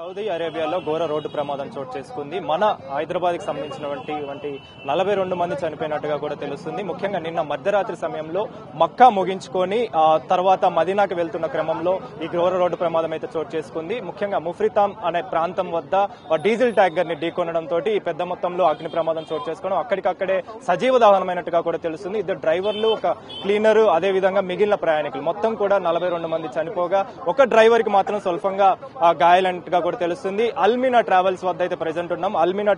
Saudi అరేబియాలో ఘోర road ప్రమాదం చోటు చేసుకుంది. మన హైదరాబాద్ కి సంబంధించినటువంటి 42 మంది చనిపోయినట్టుగా కూడా తెలుస్తుంది. ముఖ్యంగా నిన్న మధ్యరాత్రి సమయంలో మక్కా ముగించుకొని తర్వాత మదీనాకి వెళ్తున్న క్రమంలో ఈ ఘోర రోడ్డు ప్రమాదం అయితే చోటు చేసుకుంది. ముఖ్యంగా ముఫ్రితాం అనే ప్రాంతం వద్ద డీజిల్ ట్యాంకర్ ని ఢీకొనడంతో ఈ పెద్ద మొత్తంలో అగ్ని ప్రమాదం చోటు చేసుకోవడం అక్కడికక్కడే సజీవ దహనమైనట్టుగా కూడా తెలుస్తుంది. ఇద్దరు డ్రైవర్లు, ఒక క్లీనర్, అదే విధంగా మిగిలిన ప్రయాణికులు మొత్తం కూడా 42 మంది చనిపోగా ఒక డ్రైవర్ కి మాత్రం స్వల్పంగా గాయాలైనట్టుగా కూడా తెలుస్తుంది. అల్మినా ట్రావెల్స్ వద్ద అయితే ప్రెజెంట్ ఉన్నాం. అల్మినా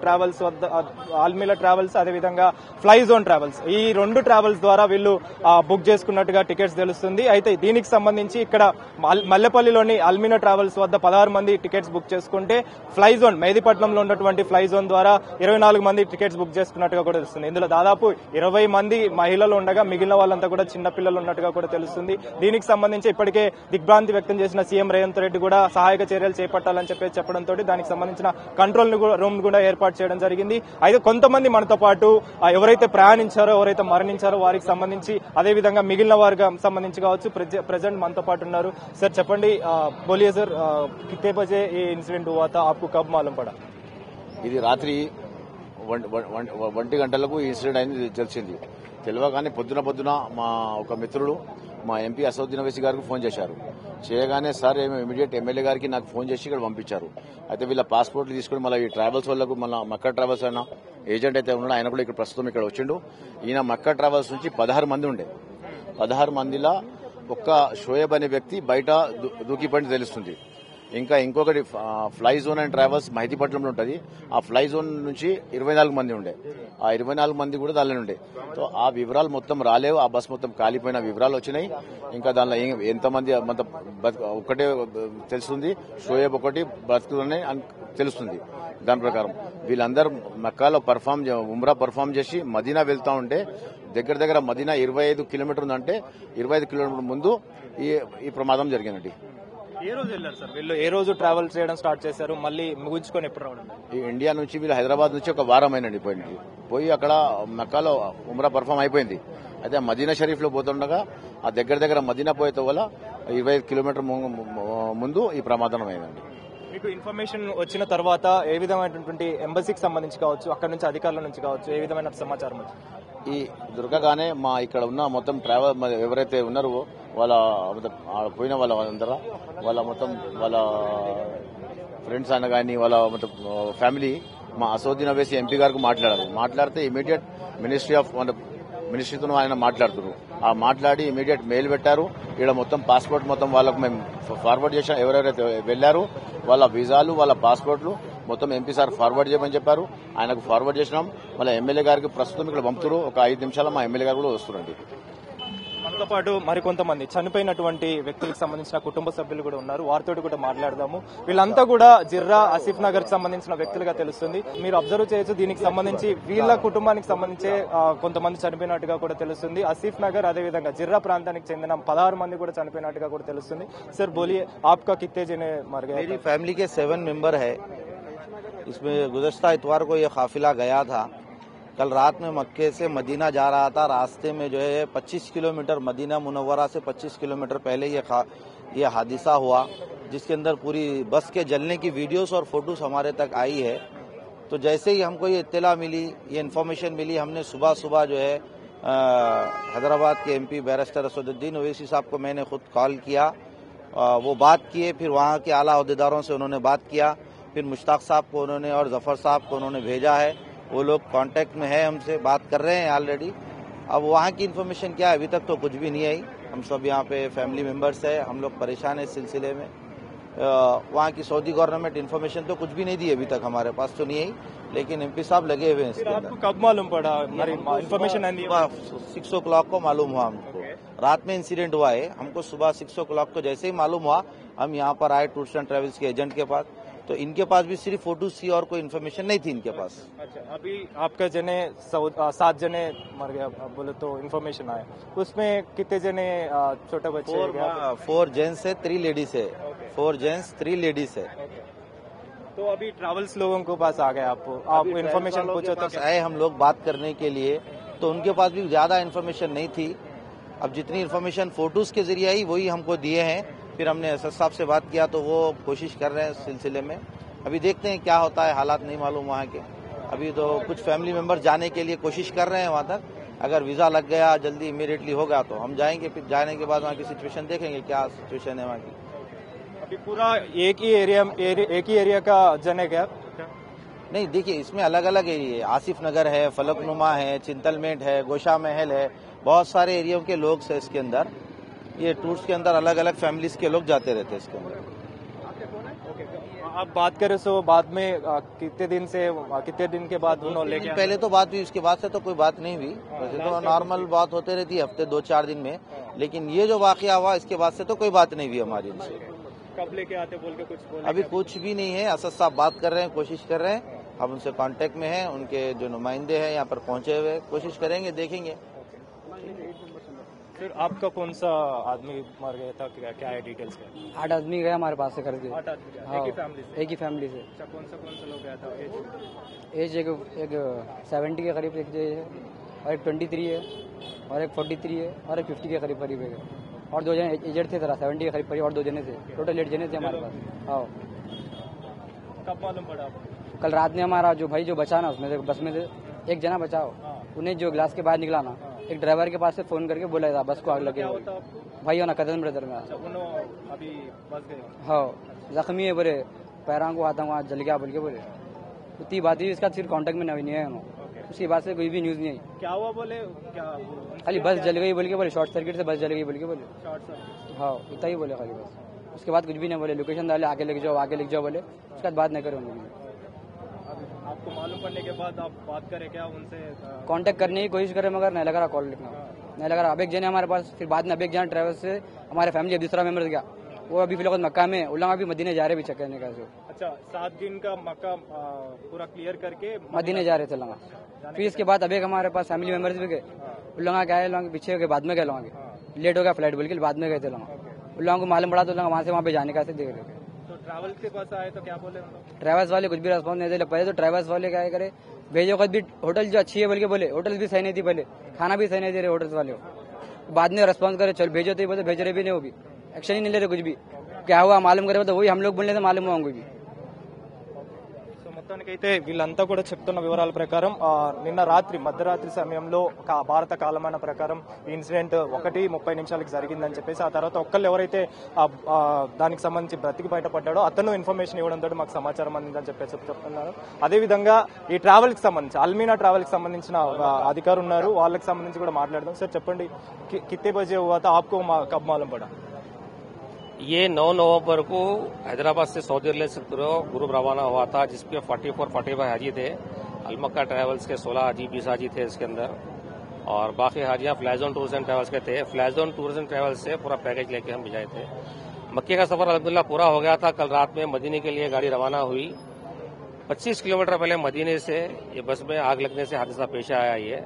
ట్రావెల్స్ అదే విధంగా ఫ్లై జోన్ ట్రావెల్స్, ఈ రెండు ట్రావెల్స్ ద్వారా వీళ్ళు బుక్ చేసుకున్నట్టుగా టికెట్స్ తెలుస్తుంది. అయితే దీనికి సంబంధించి ఇక్కడ మల్లెపల్లిలోని అల్మినా ట్రావెల్స్ వద్ద 16 మంది టికెట్స్ బుక్ చేసుకుంటే ఫ్లై జోన్ మెహదీపట్నంలో ఉన్నటువంటి ఫ్లై జోన్ ద్వారా 24 మంది టికెట్స్ బుక్ చేసుకున్నట్టుగా కూడా తెలుస్తుంది. ఇందులో దాదాపు 20 మంది మహిళలు ఉండగా మిగిలిన వాళ్ళంతా కూడా చిన్న పిల్లలు ఉన్నట్టుగా కూడా తెలుస్తుంది. దీనికి సంబంధించి ఇప్పటికే దిగ్భ్రాంతి వ్యక్తం చేసిన సీఎం రేవంత్ రెడ్డి కూడా సహాయక చర్యలు చేపట్టాలని చెప్పడంతో దానికి సంబంధించిన కంట్రోల్ రూమ్ కూడా ఏర్పాటు చేయడం జరిగింది. అయితే కొంతమంది మనతో పాటు ఎవరైతే ప్రయాణించారో, ఎవరైతే మరణించారో వారికి సంబంధించి అదేవిధంగా మిగిలిన వారికి సంబంధించి కావచ్చు ప్రెజెంట్ మనతో పాటు ఉన్నారు. సార్ చెప్పండి, బోలియే సార్, కిత్తే బజే ఈ ఇన్సిడెంట్ హువా తా ఆప్కో కబ్ మాలూమ్ పడా? ఇది రాత్రి 1 గంటలకు ఈ ఇన్సిడెంట్ అయింది తెలిసింది. తెలియగానే పొద్దున మా ఒక మిత్రుడు మా ఎంపీ అసదుద్దీన్ ఓవైసీ గారికి ఫోన్ చేశారు. చేయగానే సార్ ఇమీడియట్ ఎమ్మెల్యే గారికి నాకు ఫోన్ చేసి ఇక్కడ పంపించారు. అయితే వీళ్ళ పాస్పోర్ట్లు తీసుకుని మళ్ళీ ఈ ట్రావెల్స్ వాళ్ళకు మళ్ళీ మక్కా ట్రావెల్స్ అయినా ఏజెంట్ అయితే ఉన్నాడు, ఆయన కూడా ఇక్కడ ప్రస్తుతం ఇక్కడ వచ్చిండు. ఈయన మక్కా ట్రావెల్స్ నుంచి 16 మంది ఉండే. 16 మందిలో ఒక్క షోయబ్ అనే వ్యక్తి బయట దూకిపడి తెలుస్తుంది. ఇంకా ఇంకొకటి ఫ్లై జోన్ అండ్ ట్రావెల్స్ మెహదీపట్నంలో ఉంటుంది. ఆ ఫ్లై జోన్ నుంచి 24 మంది ఉండే. ఆ 24 మంది కూడా దానిలో ఉండే. సో ఆ వివరాలు మొత్తం రాలేవు. ఆ బస్ మొత్తం కాలిపోయిన వివరాలు వచ్చినాయి. ఇంకా దానిలో ఎంతమంది ఒక్కటే తెలుస్తుంది, షోయబ్ ఒకటి బతుకులని తెలుస్తుంది. దాని ప్రకారం వీళ్ళందరూ మక్కాలో ఉమ్రా పర్ఫామ్ చేసి మదీనా వెళ్తా ఉంటే దగ్గర మదీనా 25 కిలోమీటర్ ఉందంటే 25 కిలోమీటర్ ముందు ఈ ప్రమాదం జరిగిందండి. ఏ రోజు వెళ్ళారు సార్ వీళ్ళు? ఏ రోజు ట్రావెల్ చేయడం స్టార్ట్ చేశారు? మళ్ళీ ముగించుకొని ఎప్పుడు రావడం? ఈ ఇండియా నుంచి వీళ్ళు హైదరాబాద్ నుంచి ఒక వారం అయినండి పోయి అక్కడ మక్కాలో ఉమ్రా పర్ఫామ్ అయిపోయింది. అయితే మదీనా షరీఫ్ లో పోతుండగా ఆ దగ్గర మదీనా పోయేతో వల్ల 25 కిలోమీటర్ ముందు ఈ ప్రమాదం అయిందండి. మీకు ఇన్ఫర్మేషన్ వచ్చిన తర్వాత ఏ విధమైనటువంటి ఎంబసీకి సంబంధించి కావచ్చు, అక్కడ నుంచి అధికారుల నుంచి కావచ్చు, ఏ విధమైన సమాచారం వచ్చింది? ఈ దొరకగానే మా ఇక్కడ ఉన్న మొత్తం ట్రావెల్ ఎవరైతే ఉన్నారో వాళ్ళ పోయిన వాళ్ళ మొత్తం వాళ్ళ ఫ్రెండ్స్ అయినా కానీ వాళ్ళ మొత్తం ఫ్యామిలీ మా అసదుద్దీన్ ఓవైసీ ఎంపీ గారికి మాట్లాడితే ఇమీడియట్ మినిస్ట్రీతో ఆయన మాట్లాడుతున్నారు. ఆ మాట్లాడి ఇమీడియట్ మెయిల్ పెట్టారు. ఇక్కడ మొత్తం పాస్పోర్ట్ మొత్తం వాళ్ళకు మేము ఫార్వర్డ్ చేసాం. ఎవరెవరైతే వెళ్లారు వాళ్ళ వీసాలు, వాళ్ళ పాస్పోర్ట్లు మొత్తం ఎంపీ సార్ ఫార్వర్డ్ చేయమని చెప్పారు. ఆయనకు ఫార్వర్డ్ చేసినాం. మళ్ళీ ఎమ్మెల్యే గారికి ప్రస్తుతం ఇక్కడ పంపుతారు. ఒక 5 నిమిషాలు మా ఎమ్మెల్యే గారు కూడా వస్తున్నారండి. మనతో పాటు మరికొంతమంది చనిపోయినటువంటి వ్యక్తులకు సంబంధించిన కుటుంబ సభ్యులు కూడా ఉన్నారు. వారితో కూడా మాట్లాడదాము. వీళ్ళంతా కూడా జిర్రా, ఆసిఫ్ నగర్ కి సంబంధించిన వ్యక్తులుగా తెలుస్తుంది. మీరు అబ్జర్వ్ చేయొచ్చు. దీనికి సంబంధించి వీళ్ళ కుటుంబానికి సంబంధించే కొంతమంది చనిపోయినట్టుగా కూడా తెలుస్తుంది. ఆసిఫ్ నగర్ అదేవిధంగా జిర్రా ప్రాంతానికి చెందిన 16 మంది కూడా చనిపోయినట్టుగా కూడా తెలుస్తుంది. సార్ బోలియే, ఆప్కా కిత్తే జనే మర్ గए? मेरी फैमिली के 7 मेंबर है. इसमें गुज़श्ता इतवार को ये काफिला गया था. कल रात में मक्के से मदीना जा रहा था. रास्ते में जो है 25 किलोमीटर मदीना मुनव्वरा से 25 किलोमीटर पहले ये हादसा हुआ, जिसके अंदर पूरी बस के जलने की वीडियोस और फोटोस हमारे तक आई है. तो जैसे ही हमको ये इत्तला मिली, ये इन्फॉर्मेशन मिली, हमने सुबह जो है हैदराबाद के एमपी बैरिस्टर असदुद्दीन ओवैसी साहब को मैंने खुद कॉल किया. वो बात किए, फिर वहाँ के आला अहदेदारों से उन्होंने बात किया. फिर मुश्ताक साहब को उन्होंने और जफर साहब को उन्होंने भेजा है. वो लोग कांटेक्ट में है, हमसे बात कर रहे हैं ऑलरेडी. अब वहाँ की इन्फॉर्मेशन क्या है, अभी तक तो कुछ भी नहीं आई. हम सब यहाँ पे फैमिली मेंबर्स है, हम लोग परेशान है इस सिलसिले में. वहाँ की सऊदी गवर्नमेंट इन्फॉर्मेशन तो कुछ भी नहीं दी अभी तक, हमारे पास तो नहीं आई. लेकिन एमपी साहब लगे हुए हैं इसके अंदर. आपको कब मालूम पड़ा? इन्फॉर्मेशन 6 o'clock को मालूम हुआ हमको. रात में इंसिडेंट हुआ है. हमको सुबह 6 o'clock को जैसे ही मालूम हुआ, हम यहाँ पर आए टूर्स एंड ट्रेवल्स के एजेंट के पास. तो इनके पास भी सिर्फ फोटोज थी और कोई इन्फॉर्मेशन नहीं थी इनके पास. अच्छा, अभी आपका जने 7 जने मर गया बोले तो इन्फॉर्मेशन आया. उसमें कितने जने छोटे बच्चे? 4 जेंट्स है, 3 लेडीज है. 4 जेंट्स 3 लेडीज है. तो अभी ट्रैवल्स लोगों के पास आ गए. आपको इन्फॉर्मेशन पूछो तो आए हम लोग बात करने के लिए, तो उनके पास भी ज्यादा इन्फॉर्मेशन नहीं थी. अब जितनी इन्फॉर्मेशन फोटोज के जरिए आई वही हमको दिए हैं. फिर हमने एसएस साहब से बात किया तो वो कोशिश कर रहे हैं इस सिलसिले में। अभी देखते हैं क्या होता है, हालात नहीं मालूम वहाँ के। अभी तो कुछ फैमिली मेंबर जाने के लिए कोशिश कर रहे हैं वहाँ तक। अगर वीजा लग गया जल्दी इमीडिएटली होगा तो हम जाएंगे, फिर जाने के बाद वहाँ की सिचुएशन देखेंगे क्या सिचुएशन है वहाँ की। अभी पूरा एक ही एरिया का जन है क्या? नहीं, देखिए इसमें अलग अलग एरिया है। आसिफ नगर है, फलकनुमा है, चिंतलमेट है, गोशा महल है, बहुत सारे एरिया के लोग हैं इसके अंदर। ये टूर्स के अंदर अलग अलग फैमिलीज के लोग जाते रहते हैं इसके अंदर। आप बात करें सो बाद में कितने दिन के बाद उन्होंने लेके आए? पहले तो बात हुई, उसके बाद से तो कोई बात नहीं हुई। वैसे तो नॉर्मल बात होते रहती है हफ्ते 2-4 दिन में, लेकिन ये जो वाकया हुआ इसके बाद से तो कोई बात नहीं हुई हमारी इनसे। कब लेके आते बोल के कुछ बोले? अभी कुछ भी नहीं है। असद साहब बात कर रहे हैं, कोशिश कर रहे हैं। हम उनसे कांटेक्ट में हैं, उनके जो नुमाइंदे हैं यहाँ पर पहुंचे हुए, कोशिश करेंगे, देखेंगे। फिर आपका कौन सा आदमी मर गया था, क्या है डिटेल्स? 8 आदमी गए हमारे पास से करके। 8 आदमी गया, हाँ, एक ही फैमिली से? एक ही फैमिली से। अच्छा, कौन सा लोग गया था? एज एक 70 के करीब एक है, और एक 23 है, और एक 43 है, और एक 50 के करीब है। और 2 जने एजेड थे, 70 के करीब, और 2 जने थे, टोटल 8 जने थे हमारे पास। हाँ, कब मालूम पड़ा आपको? कल रात में हमारा जो भाई जो बचा ना, उसमें से बस में से एक जना बचाओ, उन्हें जो ग्लास के बाहर निकला ना, एक ड्राइवर के पास से फोन करके बोला था बस को आग लगे भाई हो ना कदम ब्रदर में। अभी बस गए? हाँ, जख्मी है, बोले पैरों को आता वहाँ जल गया बोल के बोले। उतनी बात हुई, इसका सिर्फ कांटेक्ट में नहीं है उन्होंने। उसकी बात से कोई भी न्यूज नहीं आई। क्या हुआ बोले? क्या खाली बस जल गई बोल के बोले, शॉर्ट सर्किट से बस जल गई बोल के बोले। Short circuit? हाँ, इतना ही बोले खाली बस। उसके बाद कुछ भी नहीं बोले। लोकेशन डाले, आगे लेके जाओ बोले। उसके बाद बात नहीं करे उन्होंने। आपको मालूम पड़ने के बाद आप बात करें क्या उनसे? कांटेक्ट करने की कोशिश करे मगर नहीं लगा रहा कॉल लिखना, नहीं लगा रहा। अब एक जने हमारे पास, फिर बाद में अब एक जन ट्रैवल से हमारे फैमिली दूसरा मेंबर गया, वो अभी फिलहाल मक्का में, उल्लामा भी मदीने जा रहे भी चेक करने का। अच्छा, 7 दिन का मक्का पूरा क्लियर करके मदीने जा रहे थे लंगा। फिर इसके बाद अब एक हमारे पास फैमिली मेंबर्स भी गए, उल्लामा के आए, लंगा पीछे गए, बाद में गए लंगा, लेट हो गया फ्लाइट बोल के बाद में गए थे लंगा। उल्लामा को मालूम पड़ा तो लंगा वहाँ से वहाँ पे जाने का देख रहे थे। तो ट्रैवल के पास आए तो क्या बोले? ट्रैवल्स वाले कुछ भी रेस्पॉन्स नहीं दे। पहले तो ट्रैवल्स वाले क्या करे, भेजो खुद भी होटल जो अच्छी है बोल के बोले, होटल भी सही नहीं थी, पहले खाना भी सही नहीं दे रहे होटल्स वाले। बाद में रेस्पॉन्स करे, चल भेजो तो बोलते भेज रहे भी नहीं, वो भी एक्शन ही नहीं ले रहे कुछ भी। क्या हुआ मालूम करे तो वही हम लोग बोलने से मालूम हुआ उनको भी। మొత్తానికైతే వీళ్ళంతా కూడా చెప్తున్న వివరాల ప్రకారం నిన్న రాత్రి మధ్యరాత్రి సమయంలో భారత కాలమాన ప్రకారం ఈ ఇన్సిడెంట్ 1:30 జరిగిందని చెప్పేసి, ఆ తర్వాత ఒక్కళ్ళు ఎవరైతే దానికి సంబంధించి బ్రతికి బయటపడ్డాడో అతను ఇన్ఫర్మేషన్ ఇవ్వడంతో మాకు సమాచారం అందిందని చెప్పేసి చెప్తున్నారు. అదేవిధంగా ఈ ట్రావెల్ కి సంబంధించి అల్మీనా ట్రావెల్ కి సంబంధించిన అధికారులు ఉన్నారు, వాళ్ళకి సంబంధించి కూడా మాట్లాడదాం. సార్ చెప్పండి, కిత్తే బజే హువా తా ఆప్కో కబ్ మాలూమ్ పడా? ये 9 नवंबर को हैदराबाद से सऊदी अरब से ग्रुप रवाना हुआ था, जिसके 44-45 हाजी थे। अलमक्का ट्रैवल्स के 16 हाजी 20 हाजी थे इसके अंदर, और बाकी हाजियां फ्लैजोन टूर्स एंड ट्रैवल्स के थे। फ्लैजोन टूर्स एंड ट्रैवल्स से पूरा पैकेज लेके हम भिजाए थे। मक्के का सफर अल्हम्दुलिल्लाह पूरा हो गया था। कल रात में मदीने के लिए गाड़ी रवाना हुई। 25 किलोमीटर पहले मदीने से ये बस में आग लगने से हादसा पेश आया। ये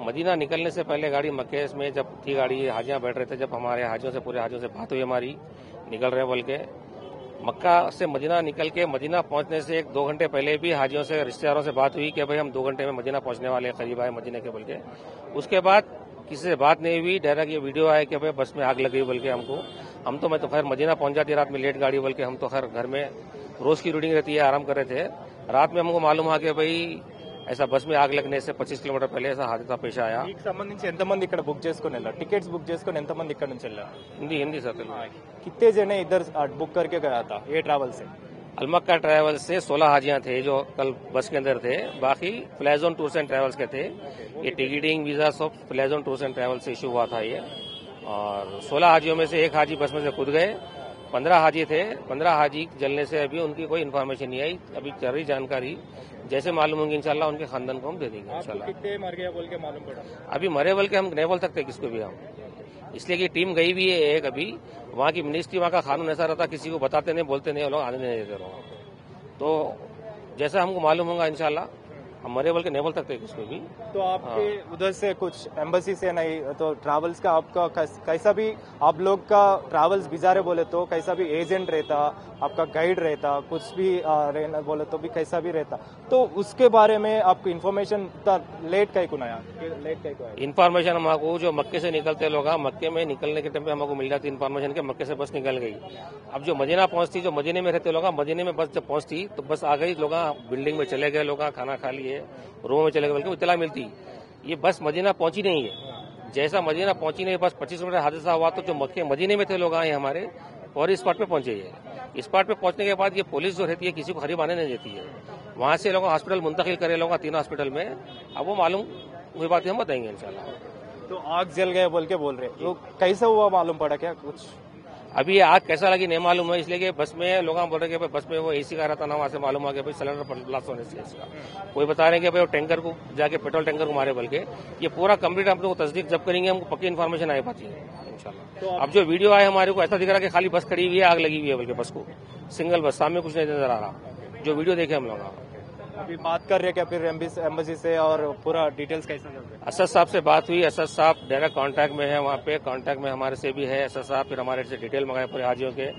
मदीना निकलने से पहले गाड़ी मक्के में जब थी, गाड़ी हाजियां बैठ रहे थे, जब हमारे हाजियों से पूरे हाजियों से बात हुई हमारी, निकल रहे बोल के, मक्का से मदीना निकल के मदीना पहुंचने से 1-2 घंटे पहले भी हाजियों से, रिश्तेदारों से बात हुई कि भाई हम 2 घंटे में मदीना पहुंचने वाले, करीब आए मदीने के बोल के। उसके बाद किसी से बात नहीं हुई, डायरेक्ट ये वीडियो आया कि भाई बस में आग लग गई बोल के हमको। मैं तो खैर मदीना पहुंच जाती रात में लेट गाड़ी बोल के, हम तो खैर घर में रोज की रूटीन रहती है, आराम कर रहे थे। रात में हमको मालूम हुआ कि भाई ऐसा बस में आग लगने से 25 किलोमीटर पहले ऐसा हादसा पेश आया। దీనికి సంబంధించి ఎంతమంది ఇక్కడ బుక్ చేసుకుని వెళ్ళారు? టికెట్స్ బుక్ చేసుకుని ఎంతమంది ఇక్కడ నుంచి వెళ్ళారు? हिंदी सर कितने जने इधर बुक करके गया था ये ट्रैवल से? अलमक्का ट्रैवल से 16 हाजियां थे जो कल बस के अंदर थे, बाकी फ्लैजोन टूर्स एंड ट्रैवल्स के थे। ये टिकटिंग वीजा सब फ्लैजोन टूर्स एंड ट्रैवल से इशू हुआ था ये, और 16 हाजियों में से एक हाजी बस में से कूद गए। 15 हाजी थे, 15 हाजी जलने से अभी उनकी कोई इन्फॉर्मेशन नहीं आई। अभी चल रही जानकारी, जैसे मालूम होंगे इंशाल्लाह उनके खानदान को हम दे देंगे इंशाल्लाह। कितने मर गया बोल के मालूम पड़ा? अभी मरे बोल के हम नहीं बोल सकते किसको भी हम, इसलिए कि टीम गई भी है एक अभी वहाँ की मिनिस्ट्री, वहाँ का कानून ऐसा रहता किसी को बताते नहीं, बोलते नहीं, लोग आने नहीं देते लोग। तो जैसा हमको मालूम होगा इंशाल्लाह हम मरे बोल के नहीं बोल सकते किसको भी। तो आपके उधर से कुछ एम्बेसी से नहीं तो ट्रैवल्स का आपका कैसा भी आप लोग का ट्रैवल्स बिजारे बोले तो कैसा भी एजेंट रहता, आपका गाइड रहता, कुछ भी रहना बोले तो भी कैसा भी रहता, तो उसके बारे में आपको इन्फॉर्मेशन लेट कहीं को आया, लेट कहीं को आया? इन्फॉर्मेशन हमको जो मक्के से निकलते लोग, मक्के में निकलने के टाइम पे हमको मिल जाती इन्फॉर्मेशन के मक्के से बस निकल गई। अब जो मदीना पहुंचती, जो मदीने में रहते लोग, मदीने में बस जब पहुंचती तो बस आ गई, लोग बिल्डिंग में चले गए, लोग खाना खा लिए, रूम में चले गए, बल्कि इतला मिलती ये बस मदीना पहुंची नहीं है। जैसा मदीना पहुंची नहीं, बस 25 मिनट हादसा हुआ तो जो मक्के मदीने में थे लोग आए हमारे और स्पॉट पे पहुंचे। ये स्पॉट पे पहुंचने के बाद ये पुलिस जो रहती है किसी को करीब आने नहीं देती है। वहां से लोग हॉस्पिटल मुंतकिल करे लोग 3 हॉस्पिटल में। अब वो मालूम हुई बात हम बताएंगे इंशाल्लाह। तो आग जल गए बोल के बोल रहे, तो कैसे हुआ मालूम पड़ा क्या कुछ? अभी आग कैसा लगी नहीं मालूम है, इसलिए कि बस में लोग बोल रहे कि बस में वो एसी का रहा था ना, वहां से मालूम आ गया भाई सिलेंडर ब्लास्ट होने से इसका। कोई बता रहे हैं कि भाई वो टैंकर को जाके पेट्रोल टैंकर को मारे, बल्कि ये पूरा कंप्लीट हम लोग तस्दीक जब करेंगे हमको पक्की इन्फॉर्मेशन आई पाती है इंशाल्लाह। तो अब जो वीडियो आए हमारे को ऐसा दिख रहा है कि खाली बस खड़ी हुई है, आग लगी हुई है, बल्कि बस को सिंगल बस, सामने कुछ नहीं नजर आ रहा। जो वीडियो देखे हम लोग अभी बात कर रहे हैं क्या फिर एम्बेसी से और पूरा डिटेल्स कैसा चल रहा है? असद साहब से बात हुई, असद साहब डायरेक्ट कांटेक्ट में है, वहाँ पे कांटेक्ट में हमारे से भी है असद साहब। फिर हमारे से डिटेल मंगाए पूरे हाजियों के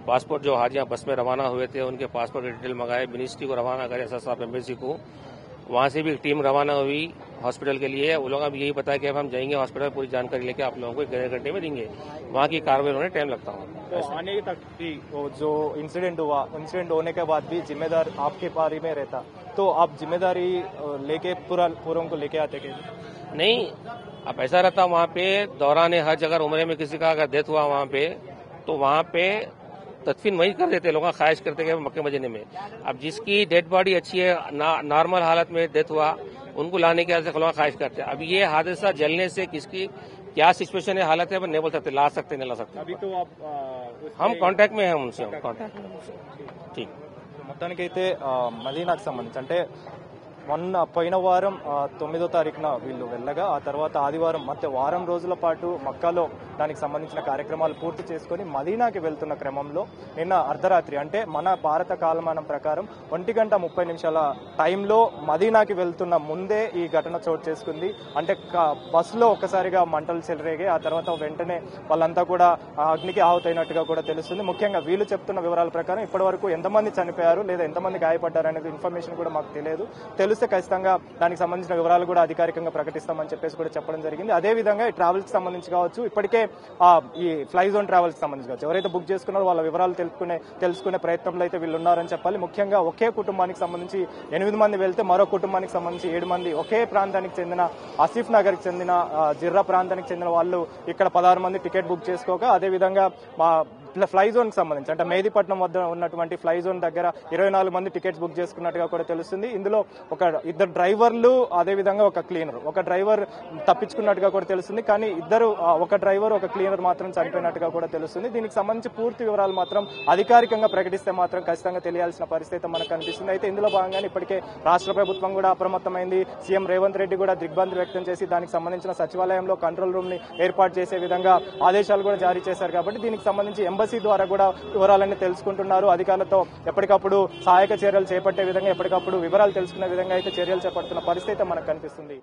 पासपोर्ट, जो हाजियां बस में रवाना हुए थे उनके पासपोर्ट की डिटेल मंगाए, मिनिस्ट्री को रवाना करे असद साहब एम्बेसी को। वहाँ से भी एक टीम रवाना हुई हॉस्पिटल के लिए। वो लोग अब यही बताया कि अब हम जाएंगे हॉस्पिटल, पूरी जानकारी लेके आप लोगों को 1 घंटे में देंगे। वहाँ की कार्रवाई होने टाइम लगता है। तो आने तक भी वो जो इंसिडेंट हुआ, इंसिडेंट होने के बाद भी जिम्मेदार आपके बारे में रहता, तो आप जिम्मेदारी लेके पूरों को लेके आते कैसे? नहीं, अब ऐसा रहता वहाँ पे दौरान हज, अगर उम्रे में किसी का अगर डेथ हुआ वहाँ पे, तो वहाँ पे तदफीन वही कर देते लोग, ख्वाहिश करते कि मक्के मदीने में। अब जिसकी डेड बॉडी अच्छी है, नॉर्मल हालत में डेथ हुआ, उनको लाने के लिए लोग ख्वाहिश करते हैं। अब ये हादसा जलने से किसकी क्या सिचुएशन है, हालत है, नहीं बोल सकते, ला सकते नहीं ला सकते। अभी तो आप हम कांटेक्ट में हैं उनसे, हम कांटेक्ट में हैं। ठीक। మొత్తానికైతే మదీనాకు సంబంధించి అంటే మొన్న పోయిన వారం 9వ తారీఖున వీళ్ళు వెళ్ళగా ఆ తర్వాత ఆదివారం ಮತ್ತೆ వారం రోజుల పాటు మక్కాలో దానికి సంబంధించిన కార్యక్రమాలు పూర్తి చేసుకుని మదీనాకి వెళ్తున్న క్రమంలో నిన్న అర్ధరాత్రి అంటే మన భారత కాలమానం ప్రకారం 1:30 టైంలో మదీనాకి వెళ్తున్న ముందే ఈ ఘటన చోటు చేసుకుంది. అంటే బస్సులో ఒక్కసారిగా మంటలు చెలరేగాయి. ఆ తర్వాత వెంటనే వాళ్ళంతా కూడా అగ్నికి ఆహుతైనట్టుగా కూడా తెలుస్తుంది. ముఖ్యంగా వీళ్ళు చెప్తున్న వివరాల ప్రకారం ఇప్పటివరకు ఎంతమంది చనిపోయారు లేదా ఎంతమంది గాయపడ్డారు అనేది ఇన్ఫర్మేషన్ కూడా మాకు తెలియదు. తెలిస్తే ఖచ్చితంగా దానికి సంబంధించిన వివరాలు కూడా అధికారికంగా ప్రకటిస్తామని చెప్పేసి కూడా చెప్పడం జరిగింది. అదేవిధంగా ఈ ట్రావెల్స్ కి సంబంధించి కావచ్చు, ఇప్పటికే ఈ ఫ్లై జోన్ ట్రావెల్స్ కి సంబంధించి కావచ్చు, ఎవరైతే బుక్ చేసుకున్నారో వాళ్ళ వివరాలు తెలుసుకునే ప్రయత్నంలో అయితే వీళ్ళు ఉన్నారని చెప్పాలి. ముఖ్యంగా ఒకే కుటుంబానికి సంబంధించి 8 మంది వెళ్తే మరో కుటుంబానికి సంబంధించి 7 మంది, ఒకే ప్రాంతానికి చెందిన ఆసిఫ్ నగర్ కి చెందిన జిర్రా ప్రాంతానికి చెందిన వాళ్ళు ఇక్కడ 16 మంది టికెట్ బుక్ చేసుకోక, అదేవిధంగా ఫ్లై జోన్ కి సంబంధించి అంటే మేదీపట్నం వద్ద ఉన్నటువంటి ఫ్లై జోన్ దగ్గర 24 మంది టికెట్స్ బుక్ చేసుకున్నట్టుగా కూడా తెలుస్తుంది. ఇందులో ఒక 2 డ్రైవర్లు, అదేవిధంగా ఒక క్లీనర్, ఒక డ్రైవర్ తప్పించుకున్నట్టుగా కూడా తెలుస్తుంది. కానీ ఒక డ్రైవర్ ఒక క్లీనర్ మాత్రం చనిపోయినట్టుగా కూడా తెలుస్తుంది. దీనికి సంబంధించి పూర్తి వివరాలు మాత్రం అధికారికంగా ప్రకటిస్తే మాత్రం ఖచ్చితంగా తెలియాల్సిన పరిస్థితి మనకు కనిపిస్తుంది. అయితే ఇందులో భాగంగానే ఇప్పటికే రాష్ట్ర ప్రభుత్వం కూడా అప్రమత్తమైంది. సీఎం రేవంత్ రెడ్డి కూడా దిగ్భ్రాంతి వ్యక్తం చేసి దానికి సంబంధించిన సచివాలయంలో కంట్రోల్ రూమ్ ని ఏర్పాటు చేసే విధంగా ఆదేశాలు కూడా జారీ చేశారు. కాబట్టి దీనికి సంబంధించి ఎంబసీ ద్వారా కూడా వివరాలన్నీ తెలుసుకుంటున్నారు. అధికారులతో ఎప్పటికప్పుడు సహాయక చర్యలు చేపట్టే విధంగా, ఎప్పటికప్పుడు వివరాలు తెలుసుకునే విధంగా అయితే చర్యలు చేపడుతున్న పరిస్థితి మనకు కనిపిస్తుంది.